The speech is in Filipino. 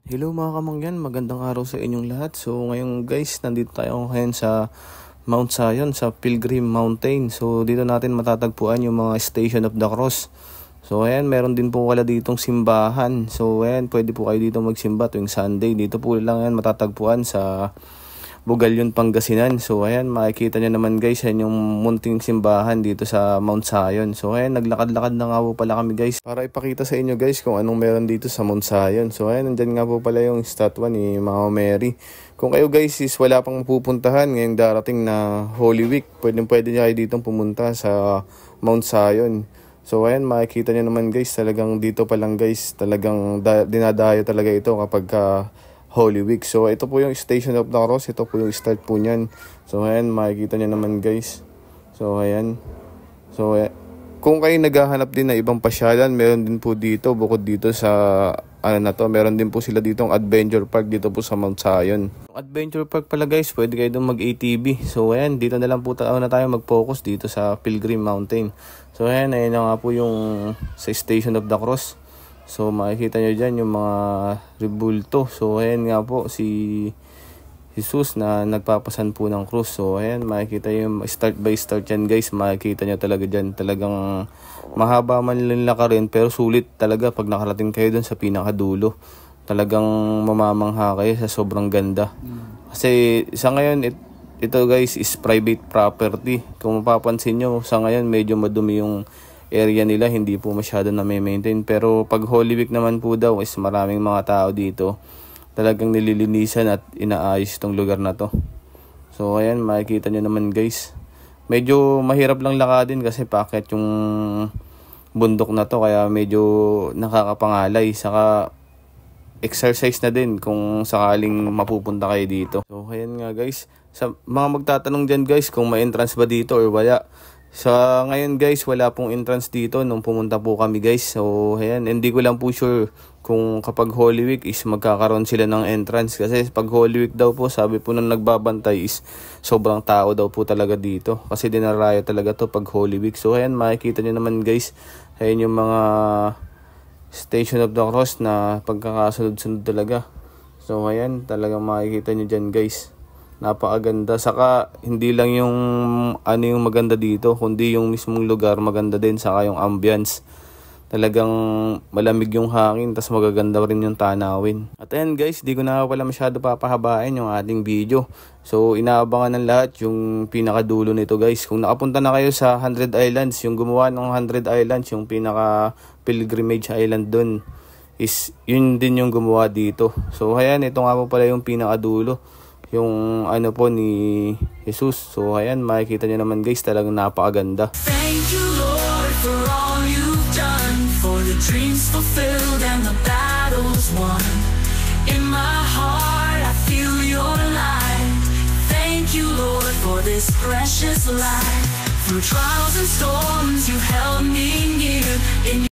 Hello mga kamangyan, magandang araw sa inyong lahat. So ngayon guys, nandito tayo ngayon sa Mount Zion, sa Pilgrim Mountain. So dito natin matatagpuan yung mga Station of the Cross. So ayan, meron din po wala ditong simbahan. So ayan, pwede po kayo dito magsimba tuwing Sunday. Dito po lang yan matatagpuan sa Bugalyon, Pangasinan. So ayan, makikita nyo naman guys, yan yung munting simbahan dito sa Mount Zion. So ayan, naglakad-lakad na nga po pala kami guys para ipakita sa inyo guys kung anong meron dito sa Mount Zion. So ayan, nandyan nga po pala yung statwa ni Mama Mary. Kung kayo guys is wala pang pupuntahan ngayong darating na Holy Week, pwede nyo kayo ditong pumunta sa Mount Zion. So ayan, makikita nyo naman guys, talagang dito pa lang guys, talagang dinadayo talaga ito kapag Holy Week. So ito po yung Station of the Cross, ito po yung start po niyan. So ayan, makikita nyo naman guys. So ayan. So kung kayo naghahanap din na ibang pasyalan, meron din po dito, bukod dito sa meron din po sila ditong Adventure Park dito po sa Mount Zion. Adventure Park pala guys, pwede kayo doon mag-ATV. So ayan, dito na lang po tayo mag-focus dito sa Pilgrim Mountain. So ayan na nga po yung sa Station of the Cross. So makikita nyo dyan yung mga rebulto. So ayan nga po si Jesus na nagpapasan po ng krus. So ayan, makikita yung start by start yan guys. Makikita nyo talaga dyan. Talagang mahaba man lang laka rin, pero sulit talaga pag nakarating kayo dun sa pinakadulo. Talagang mamamangha kayo sa sobrang ganda. Kasi sa ngayon ito guys is private property. Kung mapapansin nyo, sa ngayon medyo madumi yung area nila, hindi po masyado na may maintain. Pero pag Holy Week naman po daw is maraming mga tao dito. Talagang nililinisan at inaayos itong lugar na to. So ayan, makikita nyo naman guys. Medyo mahirap lang lakadin kasi paakyat yung bundok na to, kaya medyo nakakapangalay. Saka exercise na din kung sakaling mapupunta kayo dito. So ayan nga guys, sa mga magtatanong dyan guys kung may entrance ba dito or wala. Sa ngayon guys, wala pong entrance dito nung pumunta po kami guys. So ayan, hindi ko lang po sure kung kapag Holy Week is magkakaroon sila ng entrance. Kasi pag Holy Week daw po, sabi po nung nagbabantay is sobrang tao daw po talaga dito. Kasi dinarayo talaga to pag Holy Week. So ayan, makikita nyo naman guys, ayan yung mga Station of the Cross na pagkakasunod-sunod talaga. So ayan, talagang makikita nyo dyan guys. Napakaganda. Saka hindi lang yung yung maganda dito, kundi yung mismong lugar maganda din, saka yung ambience. Talagang malamig yung hangin, tas magaganda rin yung tanawin. At ayan guys, di ko na pala masyado papahabain yung ating video. So inaabangan ng lahat yung pinakadulo nito guys. Kung nakapunta na kayo sa 100 Islands, yung gumawa ng 100 Islands, yung pinaka pilgrimage island dun, is yun din yung gumawa dito. So ayan, ito nga po pala yung pinakadulo, yung po ni Jesus. So ayan, makikita nyo naman guys, talagang napakaganda. Thank you Lord for all you've done, for the dreams fulfilled and the battles won. In my heart I feel your light. Thank you Lord for this precious life. Through trials and storms you held me near. In